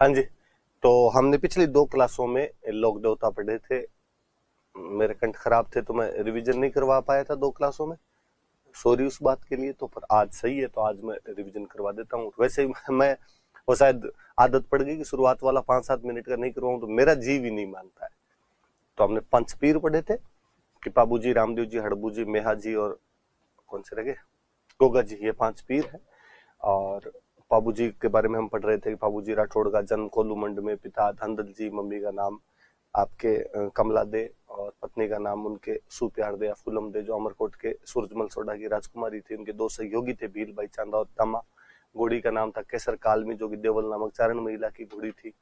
हाँ जी। तो हमने पिछली 2 क्लासों में लोक देवता पढ़े थे। मेरे कंठ खराब थे तो मैं रिवीजन नहीं करवा पाया था 2 क्लासों में, सॉरी उस बात के लिए। तो पर आज सही है तो आज मैं रिवीजन करवा देता हूँ। वैसे ही मैं वो शायद आदत पड़ गई कि शुरुआत वाला 5-7 मिनट का नहीं करवाऊं तो मेरा जीव ही नहीं मानता है। तो हमने पंचपीर पढ़े थे कि पाबू जी, रामदेव जी, हड़बू जी, मेहा जी और कौन से रह गए, गोगा जी, ये 5 पीर है। और पाबू जी के बारे में हम पढ़ रहे थे कि पाबू जी राठौड़ का जन्म कोलूमंड में, पिता धंदल जी, मम्मी का नाम आपके कमला दे और पत्नी का नाम उनके सुप्यार दे या फूलम दे, जो अमरकोट के सूरजमल सोडा की राजकुमारी थी। उनके 2 सहयोगी थे, भील भाई चांदा और तमा। घोड़ी का नाम था केसर कालमी, जो कि देवल नामक चारण महिला की घोड़ी थी।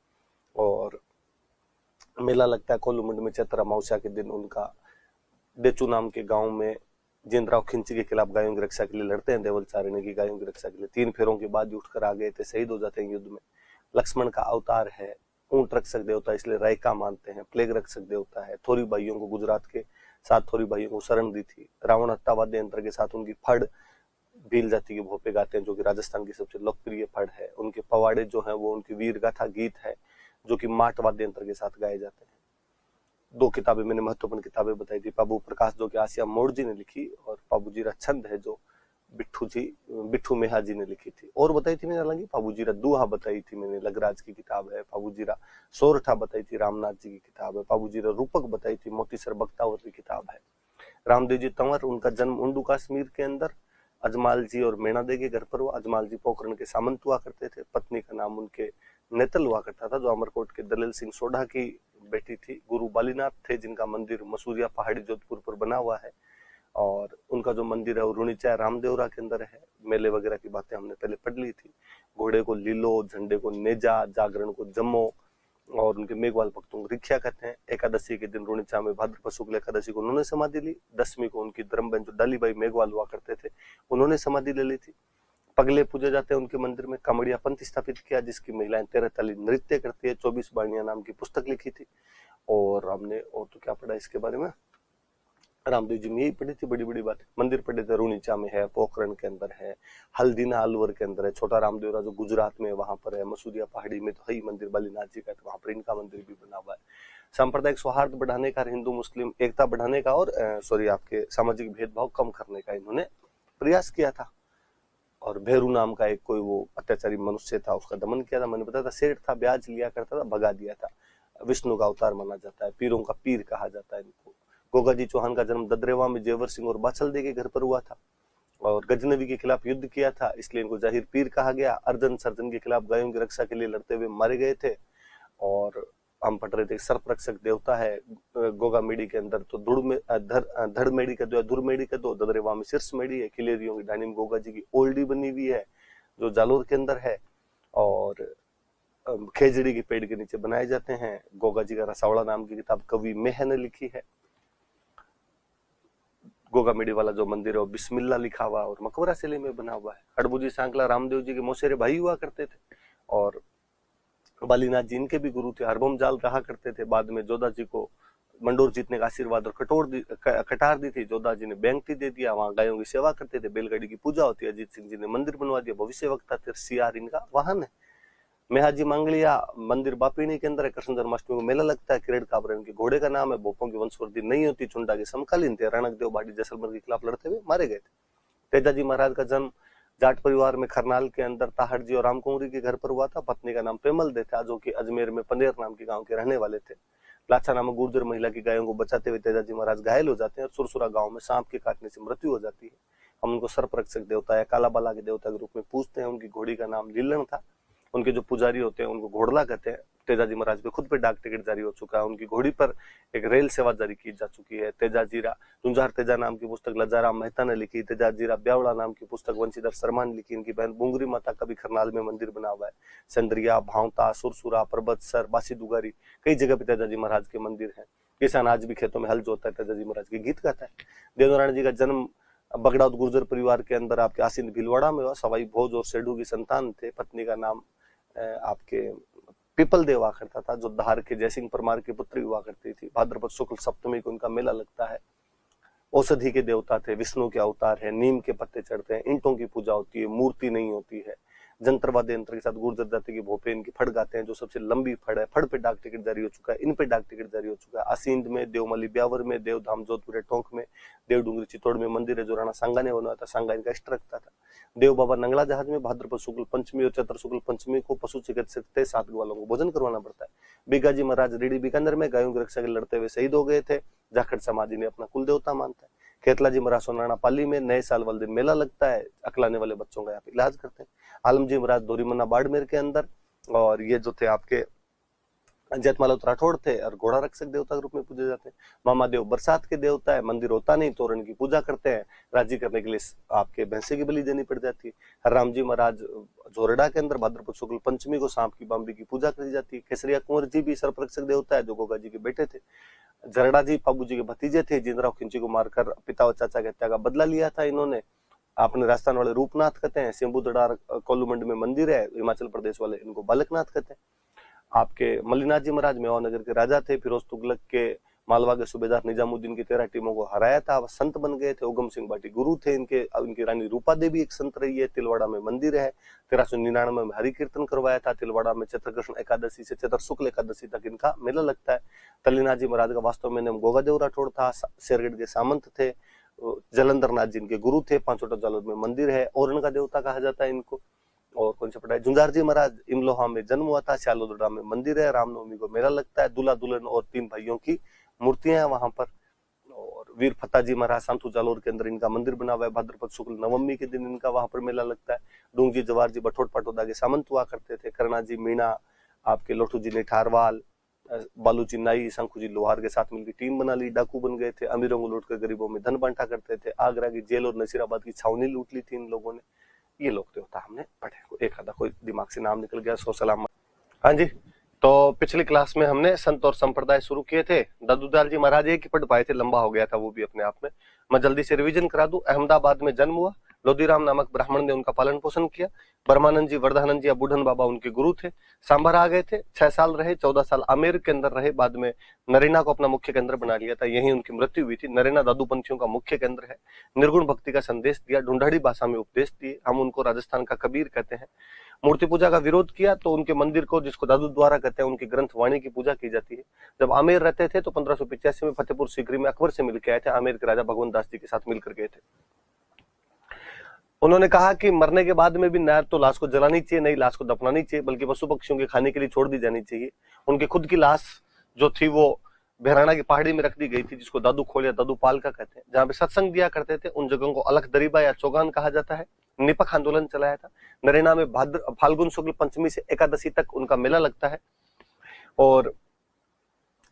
और मेला लगता है कोलूमंड में चैत्र अमावस्या के दिन। उनका डेचू नाम के गांव में जिंदराव खिंची के खिलाफ गायों की रक्षा के लिए लड़ते हैं। देवल चारण की गायों की रक्षा के लिए 3 फेरों के बाद उठकर आ गए थे, शहीद हो जाते हैं युद्ध में। लक्ष्मण का अवतार है। ऊंट रक्षक देवता इसलिए रायका मानते हैं। प्लेग रक्षक देवता है। थोरी भाइयों को, गुजरात के 7 थोरी भाइयों को शरण दी थी। रावण हत्ता वाद्य यंत्र के साथ उनकी फड़ भील जाति के भोपे गाते हैं, जो कि राजस्थान की सबसे लोकप्रिय फड़ है। उनके पवाड़े जो है वो उनकी वीर गाथा गीत है, जो कि माट वाद्य यंत्र के साथ गाए जाते हैं। 2 किताबें मैंने महत्वपूर्ण किताबें बताई थी। पाबू प्रकाश जो कि आसिया मोड़ जी ने लिखी, और पाबू जीरा छंद है जो बिट्ठू मेहा जी ने लिखी थी। और बताई थी मैंने, हालांकि पाबू जीरा दूहा बताई थी मैंने, लगराज की किताब है। पाबू जीरा सोरठा बताई थी, रामनाथ जी की किताब है। पाबू जीरा रूपक बताई थी, मोतीसर बख्तावर की किताब है। रामदेव जी तंवर, उनका जन्म उंडू कश्मीर के अंदर अजमाल जी और मेणा दे के घर पर हुआ। अजमाल जी पोखरण के सामंत हुआ करते थे। पत्नी का नाम उनके नेतल हुआ करता था, जो अमरकोट के दलेल सिंह सोढ़ा की बेटी थी। गुरु बालीनाथ थे, जिनका मंदिर मसूरिया पहाड़ी जोधपुर पर बना हुआ है। और उनका जो मंदिर है वो रुणिचा रामदेवरा के अंदर है। मेले वगैरह की बातें हमने पहले पढ़ ली थी। घोड़े को लीलो, झंडे को नेजा, जागरण को जम्मो, और उनके मेघवाल भक्तों को रिख्या कहते हैं। एकादशी के दिन रुणिचा में भाद्रपद शुक्ल एकादशी को उन्होंने समाधि ली। 10वीं को उनकी धर्मबहन जो डालीबाई मेघवाल हुआ करते थे, उन्होंने समाधि ले ली थी। पगले पूजे जाते हैं उनके मंदिर में। कमड़िया पंथ स्थापित किया, जिसकी महिलाएं 13 ताली नृत्य करती है। 24 बाणिया नाम की पुस्तक लिखी थी। और हमने और तो क्या पढ़ा इसके बारे में, रामदेव जी में यही पढ़ी थी बड़ी बड़ी बात। मंदिर पढ़े थे, रुणिचा में है, पोखरण के अंदर है, हल्दीना अलवर के अंदर है, छोटा रामदेवरा जो गुजरात में वहां पर है, मसूरिया पहाड़ी में तो है ही मंदिर बालीनाथ जी का, तो वहां पर इनका मंदिर भी बना हुआ है। सांप्रदायिक सौहार्द बढ़ाने का, हिंदू मुस्लिम एकता बढ़ाने का, और सॉरी आपके सामाजिक भेदभाव कम करने का इन्होंने प्रयास किया था। और भेरू नाम का एक कोई वो अत्याचारी मनुष्य था, उसका दमन किया था। मैंने बताया था, सेठ था, ब्याज लिया करता था, भगा दिया था। विष्णु का अवतार माना जाता है, पीरों का पीर कहा जाता है इनको। गोगा जी चौहान का जन्म ददरेवा में जेवर सिंह और बाछल दे के घर पर हुआ था, और गजनवी के खिलाफ युद्ध किया था, इसलिए इनको जाहिर पीर कहा गया। अर्जन सर्जन के खिलाफ गायों की रक्षा के लिए लड़ते हुए मारे गए थे। और हम पढ़ रहे थे सर्प रक्षक देवता है गोगा मेड़ी के अंदर। तो धड़ मेड़ी का दो, धुर मेड़ी का दो, ददरेवा में शीर्ष मेड़ी है। खिलेरियों की डाणी में गोगा जी की ओल्डी बनी हुई है, जो जालोर के अंदर है। और खेजड़ी के पेड़ के नीचे बनाए जाते हैं। गोगा जी का रसावड़ा नाम की किताब कवि मेह ने लिखी है। गोगा मेड़ी वाला जो मंदिर है वो बिस्मिल्ला लिखा हुआ और मकबरा शैली में बना हुआ है। हड़बू जी सांकला रामदेव जी के मौसेरे भाई हुआ करते थे, और बालीनाथ जी इनके भी गुरु थे। हरबम जाल रहा करते थे। बाद में जोधा जी को मंडोर जीतने का आशीर्वाद और कटार दी थी। जोधा जी ने बैंकटी दे दिया, वहां गायों की सेवा करते थे। बैलगाड़ी की पूजा होती है। अजीत सिंह जी ने मंदिर बनवा दिया। भविष्य वक्ता थे, सियार इनका वाहन है। मेहाजी मांगलिया मंदिर बापीणी के अंदर है। कृष्ण जन्माष्टमी को मेला लगता है। किरेड़ काबरा इनके घोड़े का नाम है। भोपों की वंशवृद्धि नहीं होती। चुंडा के समकालीन थे। रणक देव बाड़ी जैसलमेर के खिलाफ लड़ते हुए मारे गए थे। तेजाजी महाराज का जन्म जाट परिवार में खरनाल के अंदर ताहड़ जी और रामकुंवरी के घर पर हुआ था। पत्नी का नाम पेमल दे था, जो कि अजमेर में पंदेर नाम के गांव के रहने वाले थे। लाछा नामक गुर्जर महिला की गायों को बचाते हुए तेजाजी महाराज घायल हो जाते हैं, और सुरसुरा गांव में सांप के काटने से मृत्यु हो जाती है। हम उनको सर्प रक्षक देवता या काला बाला के देवता के रूप में पूजते हैं। उनकी घोड़ी का नाम लीलन था। उनके जो पुजारी होते हैं उनको घोड़ला कहते हैं। तेजाजी महाराज पे खुद पे डाक टिकट जारी हो चुका है। उनकी घोड़ी पर एक रेल सेवा जारी की जा चुकी है। तेजाजीरा झुंझार तेजा नाम की पुस्तक लजाराम मेहता ने लिखी। तेजाजीरा ब्यावड़ा नाम की पुस्तक वंशीधर शर्मा ने लिखी। इनकी बहन बुंगरी माता का भी खरनाल में मंदिर बना हुआ है। चंद्रिया, भावता, सुरसुरा, परबतसर, बासी दुगारी, कई जगह पे तेजाजी महाराज के मंदिर है। किसान आज भी खेतों में हल जोतता है, तेजाजी महाराज के गीत गाता है। देवनारायण जी का जन्म बगड़ाउत गुर्जर परिवार के अंदर आपके आसिंद भीलवाड़ा में हुआ। सवाई भोज और सेडू की संतान थे। पत्नी का नाम आपके पीपल देव हुआ करता था, जो धार के जयसिंह परमार की पुत्री हुआ करती थी। भाद्रपद शुक्ल सप्तमी को उनका मेला लगता है। औषधि के देवता थे, विष्णु के अवतार है। नीम के पत्ते चढ़ते हैं, ईंटों की पूजा होती है, मूर्ति नहीं होती है। जंतर वाद्य यंत्र के साथ गुर्जर जाति के भोपे इनकी फड़ गाते हैं, जो सबसे लंबी फड़ है। फड़ पे डाक टिकट जारी हो चुका है, इन पे डाक टिकट जारी हो चुका है। आसींद में, देवमली ब्यावर में, देवधाम जोधपुर टोंक में, देवडूंगरी चित्तौड़ में मंदिर है जो राणा सांगा ने बनवाया था। सांगा इनका इष्ट रखता था। देव बाबा नंगला जहाज में भाद्रपद शुक्ल पंचमी और चैत्र शुक्ल पंचमी को पशु चिकित्सक थे, सात वालों को भोजन करवाना पड़ता है। बीगाजी महाराज रेडी बीकानेर में गायों की रक्षा के लड़ते हुए शहीद हो गए थे। जाखड़ समाज ने अपना कुल देवता मानता है। खेतलाजी महाराज सोनाना पाली में नए साल वाले दिन मेला लगता है, अकलाने वाले बच्चों का यहाँ पे इलाज करते हैं। आलमजी महाराज धोरीमन्ना बाड़मेर के अंदर, और ये जो थे आपके जैतमाला राठौड़ थे और घोड़ा रक्षक देवता के रूप में पूजे जाते हैं। मामा देव बरसात के देवता है, मंदिर होता नहीं, तोरण की पूजा करते हैं। राजी करने के लिए आपके भैंसे की बलि देनी पड़ जाती है। रामजी महाराज जोरडा के अंदर भाद्रपद शुक्ल पंचमी को सांप की बाम्बी की पूजा करी जाती है। केसरिया कुंवर जी भी सर्परक्षक देवता है जो गोगा जी के बेटे थे। जरडा जी पाबू जी के भतीजे थे, जिंदराव खिंची को मारकर पिता और चाचा की हत्या का बदला लिया था इन्होंने। आपने राजस्थान वाले रूपनाथ कहते हैं। सिंबुदड़ार कोलूमंड में मंदिर है। हिमाचल प्रदेश वाले इनको बालकनाथ कहते हैं। आपके मल्लीनाथ जी महाराज मेवानगर के राजा थे। फिरोज तुगलक के मालवा के सूबेदार निजामुद्दीन की 13 टीमों को हराया था, वह संत बन गए थे। उगम सिंह बाटी गुरु थे इनकी रानी रूपा देवी एक संत रही है। तिलवाड़ा में मंदिर है। 1399 में हरि कीर्तन करवाया था। तिलवाड़ा में चैत्र कृष्ण एकादशी से चैत्र शुक्ल एकादशी तक इनका मेला लगता है। तल्लीनाथ जी महाराज का वास्तव में नाम गोगादेव राठौड़ था, शेरगढ़ के सामंत थे। जलंधर नाथ जी इनके गुरु थे। पांचोटा जालोर में मंदिर है और इनका देवता कहा जाता है इनको। और कौन सा पड़ा है, झुंझार जी महाराज इमलोहा में जन्म हुआ था। श्यालोदड़ा में मंदिर है। रामनवमी को मेला लगता है। दूल्हा दुल्हन और 3 भाइयों की मूर्तियां हैं वहां पर। और वीर फत्ता जी महाराज सांतु जालोर के अंदर इनका मंदिर बना हुआ है। भाद्रपद शुक्ल नवमी के दिन इनका वहां पर मेला लगता है। डूंग जी जवार जी बठोट पाटोदा के सामंत हुआ करते थे। करुणा जी मीणा, आपके लोठू जी नेठारवाल, बालू जी नाई, शंखू जी लोहार के साथ मिलकर टीम बना ली। डाकू बन गए थे। अमीरों को लूटकर गरीबों में धन बांटा करते थे। आगरा की जेल और नसीराबाद की छावनी लूट ली थी इन लोगों ने। ये लोग देवता हमने पढ़े। एक आधा कोई दिमाग से नाम निकल गया सो सलाम। हाँ जी, तो पिछली क्लास में हमने संत और संप्रदाय शुरू किए थे। दादूदयाल जी महाराज एक ही पढ़ पाए थे, लंबा हो गया था वो भी अपने आप में। मैं जल्दी से रिवीजन करा दूं। अहमदाबाद में जन्म हुआ। लोधीराम नामक ब्राह्मण ने उनका पालन पोषण किया। ब्रह्मानंद जी, वर्धानंद जी या बूढ़न बाबा उनके गुरु थे। सांभर आ गए थे, 6 साल रहे। 14 साल आमेर के अंदर रहे। बाद में नरेना को अपना मुख्य केंद्र बना लिया था, यहीं उनकी मृत्यु हुई थी। नरेना दादूपंथियों का मुख्य केंद्र है। निर्गुण भक्ति का संदेश दिया, ढूंढाड़ी भाषा में उपदेश दिए। हम उनको राजस्थान का कबीर कहते हैं। मूर्ति पूजा का विरोध किया तो उनके मंदिर को, जिसको दादू द्वारा कहते हैं, उनकी ग्रंथ वाणी की पूजा की जाती है। जब आमेर रहते थे तो 1585 में फतेहपुर सीकरी में अकबर से मिलकर आए थे। आमेर के राजा भगवंत दास जी के साथ मिलकर गए थे। उन्होंने कहा कि मरने के बाद में भी न तो लाश को जलानी चाहिए, नई लाश को दफनानी चाहिए, बल्कि पशु पक्षियों के खाने के लिए छोड़ दी जानी चाहिए। उनकी खुद की लाश जो थी वो बहराना की पहाड़ी में रख दी गई थी, जिसको दादू खोल या दादू पाल का कहते हैं। जहां पे सत्संग दिया करते थे उन जगहों को अलख दरीबा या चौगान कहा जाता है। निपक आंदोलन चलाया था। नरेना में फाल्गुन शुक्ल पंचमी से एकादशी तक उनका मेला लगता है। और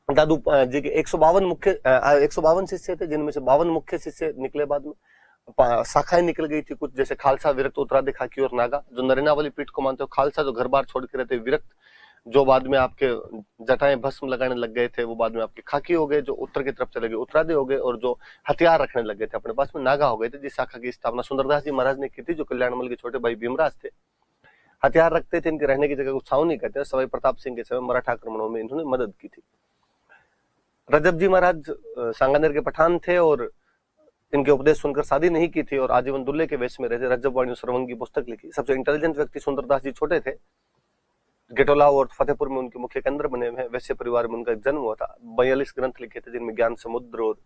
दादू जी के 152 शिष्य थे, जिनमें से 52 मुख्य शिष्य निकले। बाद में शाखाएं निकल गई थी कुछ, जैसे खालसा, विरक्त, उत्तरादि, खाकी और नागा, जो नरेना वाली पीठ को मानते हो। खालसा जो घर बार छोड़ के रहते, विरक्त जो बाद में आपके जटाएं भस्म लगाने लग गए थे, वो बाद में आपके खाकी हो गए, जो उत्तर की तरफ चले गए उत्तरादि हो गए, और जो हथियार रखने लग गए थे अपने पास में, नागा हो गए थे। जिस शाखा की स्थापना सुंदरदास जी महाराज ने की थी, जो कल्याणमल के छोटे भाई भीमराज थे। हथियार रखते थे। इनके रहने की जगह को छावनी कहते हैं। सवाई प्रताप सिंह के समय मराठा आक्रमणों में इन्होंने मदद की थी। रजब जी महाराज सांगानेर के पठान थे और इनके उपदेश सुनकर शादी नहीं की थी और आजीवन दुल्हे के वेश में रहे थे। रजब वाणी सरवंग की पुस्तक लिखी। सबसे इंटेलिजेंट व्यक्ति सुंदरदास जी छोटे थे। गेटोला और फतेहपुर में उनके मुख्य केंद्र बने हुए हैं। वैश्य परिवार में उनका जन्म हुआ था। 42 ग्रंथ लिखे थे, जिनमें ज्ञान समुद्र और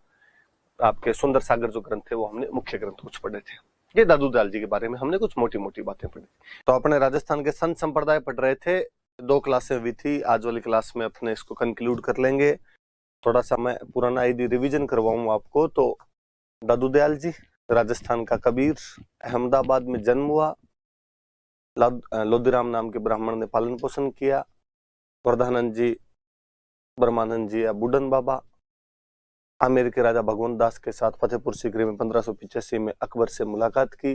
आपके सुंदर सागर जो ग्रंथ थे वो हमने मुख्य ग्रंथ कुछ पढ़े थे। ये दादूदयाल जी के बारे में हमने कुछ मोटी मोटी बातें पढ़ी। तो अपने राजस्थान के संत संप्रदाय पढ़ रहे थे। 2 क्लासें हुई थी। आज वाली क्लास में अपने इसको कंक्लूड कर लेंगे। थोड़ा सा मैं पुराना आईडी रिविजन करवाऊं आपको। तो दादूदयाल जी राजस्थान का कबीर, अहमदाबाद में जन्म हुआ। लोधीराम नाम के ब्राह्मण ने पालन पोषण किया। वर्धानंद जी, ब्रह्मानंद जी या बूढ़न बाबा। आमेर के राजा भगवंत दास के साथ फतेहपुर सीकरी में 1585 में अकबर से मुलाकात की।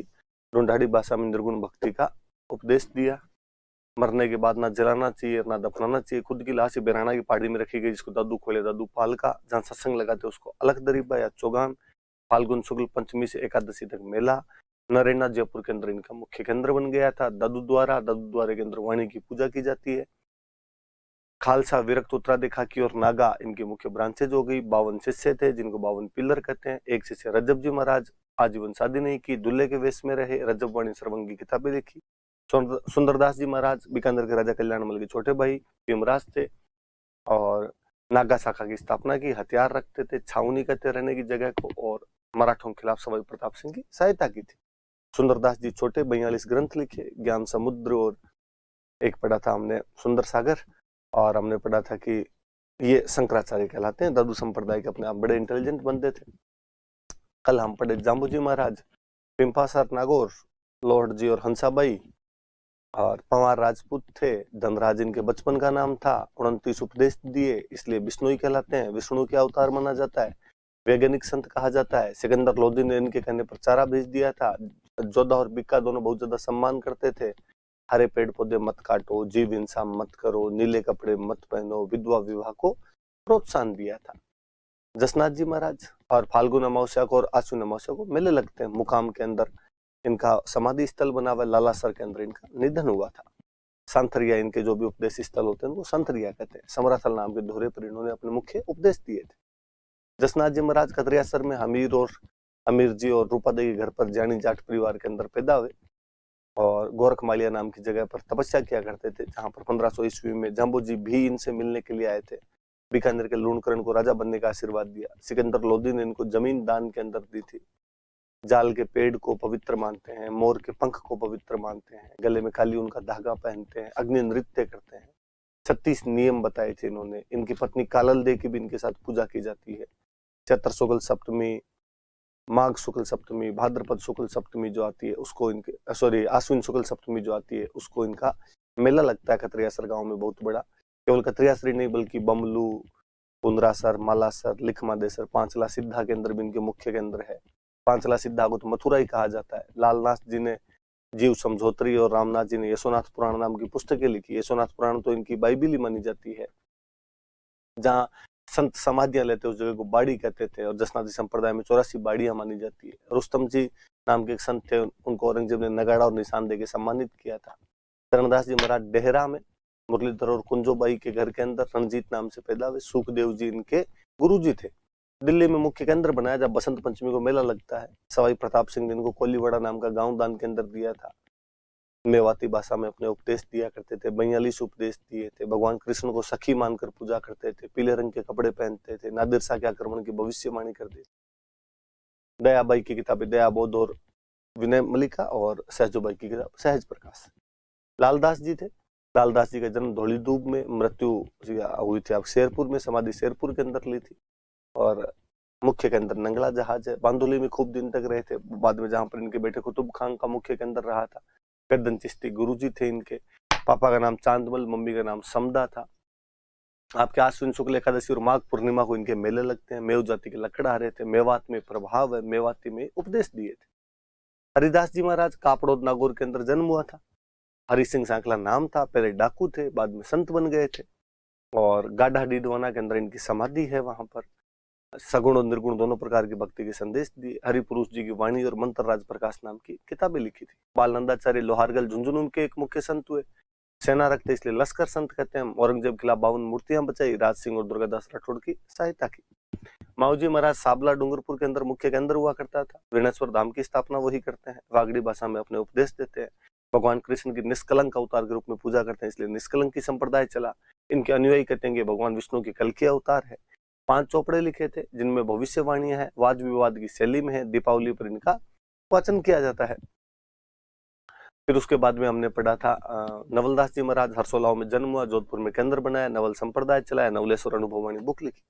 ढूंढाड़ी भाषा में निर्गुण भक्ति का उपदेश दिया। मरने के बाद ना जलाना चाहिए ना दफनाना चाहिए। खुद की लाश बहराना की पहाड़ी में रखी गई, जिसको दादू खोले दादू पाल का। जहाँ सत्संग लगाते उसको अलख दरीबा या चौगान। फाल्गुन शुक्ल पंचमी से एकादशी तक मेला। नरेना जयपुर के अंदर इनका मुख्य केंद्र बन गया था। दादू द्वारे के अंदर वाणी की पूजा की जाती है। खालसा, विरक्त, उत्तरादि, खाकी और नागा इनकी मुख्य ब्रांचेज हो गई। 52 शिष्य थे, जिनको 52 पिलर कहते हैं। एक शिष्य रजब जी महाराज, आजीवन शादी नहीं की, दूल्हे के वेश में रहे। रजब वाणी सरवंग की किताबें लिखी। सुंदरदास जी महाराज बीकानेर के राजा कल्याणमल के छोटे भाई भीमराज थे और नागा शाखा की स्थापना की, हथियार रखते थे, छावनी करते रहने की जगह को, और मराठों के खिलाफ सवाई प्रताप सिंह की सहायता की थी। सुंदरदास जी छोटे 42 ग्रंथ लिखे, ज्ञान समुद्र, और एक पढ़ा था हमने सुंदर सागर, और हमने पढ़ा था कि ये शंकराचार्य कहलाते हैं, दादू संप्रदाय के अपने आप बड़े इंटेलिजेंट बंदे थे। कल हम पढ़े जाम्बूजी महाराज, पिंपासर नागौर, लॉर्ड जी और हंसाबाई, और पंवार राजपूत थे। धनराज इनके बचपन का नाम था। 29 उपदेश दिए, इसलिए विष्णु ही कहलाते हैं, विष्णु के अवतार माना जाता है। वैज्ञानिक संत कहा जाता है। सिकंदर लोदी ने इनके कहने पर चारा भेज दिया था। जोधा और बिक्का दोनों बहुत ज्यादा सम्मान करते थे। हरे पेड़ पौधे मत काटो, जीव हिंसा मत करो, नीले कपड़े मत पहनो, विधवा विवाह को प्रोत्साहन दिया था। जसनाथ जी महाराज, और फाल्गुन अमावस्या को और आश्विन अमावस्या को मेले लगते हैं। मुकाम के अंदर इनका समाधि स्थल बना हुआ, लालासर के अंदर इनका निधन हुआ था। सांथरिया, इनके जो भी उपदेश स्थल होते हैं उनको सांथरिया कहते हैं। समराथल नाम के दोहरे पर इन्होंने अपने मुख्य उपदेश दिए थे। जसनाथ जी महाराज कतरियासर में अमीर जी और रूपा देवी घर पर जानी जाट परिवार के अंदर पैदा हुए, और गोरखमालिया नाम की जगह पर तपस्या किया करते थे, जहां पर 1500 ईस्वी में जाम्बू जी भी इनसे मिलने के लिए आए थे। बीकानेर के लूणकरण को राजा बनने का आशीर्वाद दिया। सिकंदर लोदी ने इनको जमीन दान के अंदर दी थी। जाल के पेड़ को पवित्र मानते हैं, मोर के पंख को पवित्र मानते हैं, गले में काली उनका धागा पहनते हैं, अग्नि नृत्य करते हैं। 36 नियम बताए थे इन्होंने। इनकी पत्नी कालल दे की भी इनके साथ पूजा की जाती है। चैत्र शुक्ल सप्तमी, माघ शुक्ल सप्तमी, भाद्रपद शुक्ल सप्तमी जो आती है उसको इनके आश्विन शुक्ल सप्तमी जो आती है उसको इनका मेला लगता है कतरियासर गांव में बहुत बड़ा। केवल कतरियासर नहीं बल्कि बमलू, पुंदरासर, मालासर, लिखमादेसर, पांचला सिद्धा के अंदर भी इनके मुख्य केंद्र है। पांचला सिद्धा को तो मथुरा ही कहा जाता है। लालनाथ जी ने जीव समझोत्री और रामनाथ जी ने यशोनाथ पुराण नाम की पुस्तकें लिखी। यशोनाथ पुराण तो इनकी बाइबिल ही मानी जाती है। जहाँ संत समाधियां लेते उस जगह को बाड़ी कहते थे, और जसनाथी संप्रदाय में 84 बाड़ियां मानी जाती है। रुस्तम जी नाम के एक संत थे, उनको औरंगजेब ने नगाड़ा और निशान देके सम्मानित किया था। चरणदास जी महाराज डेहरा में मुरलीधर और कुंजोबाई के घर के अंदर रणजीत नाम से पैदा हुए। सुखदेव जी इनके गुरुजी थे। दिल्ली में मुख्य केंद्र बनाया जब बसंत पंचमी को मेला लगता है। सवाई प्रताप सिंह ने इनको कोलीवाड़ा नाम का गांव दान के अंदर दिया था। मेवाती भाषा में अपने उपदेश दिया करते थे। 42 उपदेश दिए थे। भगवान कृष्ण को सखी मानकर पूजा करते थे। पीले रंग के कपड़े पहनते थे। नादिर शाह के आक्रमण की भविष्यवाणी करते थे। दयाबाई की किताबें दया बोध और विनय मलिका, और सहजोबाई की किताब सहज प्रकाश। लालदास जी थे। लालदास जी का जन्म धौलीधूप में, मृत्यु हुई थी आप शेरपुर में, समाधि शेरपुर के अंदर ली थी, और मुख्य केंद्र नंगला जहाज है। बांदोली में खूब दिन तक रहे थे, बाद में जहां पर इनके बेटे कुतुब खान का मुख्य केंद्र रहा था। गर्दन चिश्ती गुरुजी थे इनके। पापा का नाम चांदमल, मम्मी का नाम समदा था। आपके आश्विन शुक्ल एकादशी और माघ पूर्णिमा को इनके मेले लगते हैं। मेव जाति के लकड़हारे थे। मेवात में प्रभाव है, मेवाती में उपदेश दिए थे। हरिदास जी महाराज कापड़ोद नागौर के अंदर जन्म हुआ था। हरि सिंह सांकला नाम था। पहले डाकू थे, बाद में संत बन गए थे। और गाढ़ा डीडवाना के अंदर इनकी समाधि है। वहां पर सगुण और निर्गुण दोनों प्रकार की भक्ति के संदेश दिए। हरिपुरुष जी की वाणी और मंत्र राज प्रकाश नाम की किताबें लिखी थी। बाल नंदाचार्य लोहारगल झुंझुनू उनके एक मुख्य संत हुए। सेना रखते इसलिए लश्कर संत कहते हैं। औरंगजेब के खिलाफ 52 मूर्तियां बचाई। राज सिंह और दुर्गादास राठौड़ की सहायता की। माऊजी महाराज साबला डूंगरपुर के अंदर मुख्य केंद्र हुआ करता था। वीणेश्वर धाम की स्थापना वही करते हैं। वागड़ी भाषा में अपने उपदेश देते हैं। भगवान कृष्ण की निष्कलंक अवतार के रूप में पूजा करते हैं, इसलिए निष्कलंकी संप्रदाय चला। इनके अनुयायी कहते हैं कि भगवान विष्णु की कल के अवतार है। 5 चौपड़े लिखे थे जिनमें भविष्यवाणियां है। वाद विवाद की शैली में है। दीपावली पर इनका वाचन किया जाता है। फिर उसके बाद में हमने पढ़ा था नवलदास जी महाराज हरसोलाव में जन्म हुआ, जोधपुर में केंद्र बनाया, नवल संप्रदाय चलाया, नवलेश्वर अनुभववाणी बुक लिखी।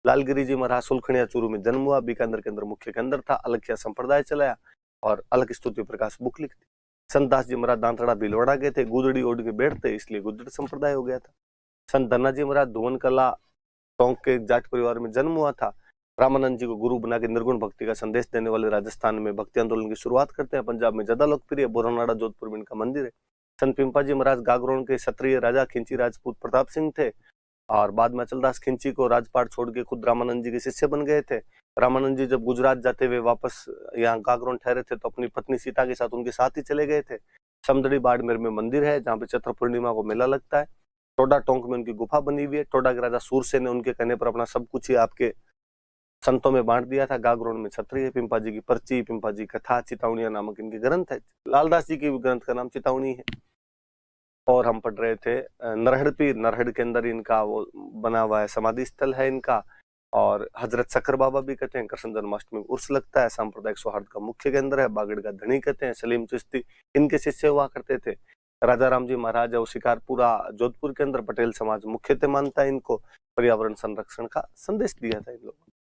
लालगिरी जी महाराज सुलखनिया चूरू में जन्म हुआ, बीकानेर के अंदर मुख्य केंद्र था, अलखिया संप्रदाय चलाया और अलख स्तुति प्रकाश बुक लिखी। संतदास जी महाराज दांतड़ा भीलवाड़ा गए थे, गुदड़ी ओढ़ के बैठते इसलिए गुदड़ संप्रदाय हो गया था। संत धन्ना जी महाराज धुवन कला टोंक के जाट परिवार में जन्म हुआ था। रामानंद जी को गुरु बना के निर्गुण भक्ति का संदेश देने वाले राजस्थान में भक्ति आंदोलन की शुरुआत करते हैं। पंजाब में ज्यादा लोकप्रिय बुरनाड़ा जोधपुर में इनका मंदिर है। संत पिंपा जी महाराज गागरोन के क्षत्रिय राजा खिंची राजपूत प्रताप सिंह थे और बाद में अचलदास खिंची को राजपाट छोड़ के खुद रामानंद जी के शिष्य बन गए थे। रामानंद जी जब गुजरात जाते हुए वापस यहाँ गागरोन ठहरे थे तो अपनी पत्नी सीता के साथ उनके साथ ही चले गए थे। समदड़ी बाड़मेर में मंदिर है जहाँ पे चैत्र पूर्णिमा को मेला लगता है। टोडा टोंक में उनकी गुफा बनी हुई है। टोडा के राजा सूरसेन ने उनके कहने पर अपना सब कुछ ही आपके संतों में बांट दिया था। गागरोन में छत्री है, पिंपा जी की पर्ची, पिंपा जी कथा, चितावनिया नामक इनके ग्रंथ है। लालदास जी के ग्रंथ का नाम चितावनी है। और हम पढ़ रहे थे नरहड़ पीर, नरहड़ के अंदर इनका वो बना हुआ है, समाधि स्थल है इनका। और हजरत शक्कर बाबा भी कहते हैं, कृष्ण जन्माष्टमी में उर्स लगता है, सांप्रदायिक सौहार्द का मुख्य केंद्र है। बागड़ का धनी कहते हैं, सलीम चिश्ती इनके शिष्य हुआ करते थे। राजा राम जी महाराज और शिकारपुरा जोधपुर के अंदर पटेल समाज मुख्यतः मानता है इनको। पर्यावरण संरक्षण का संदेश दिया था इन लोगों ने।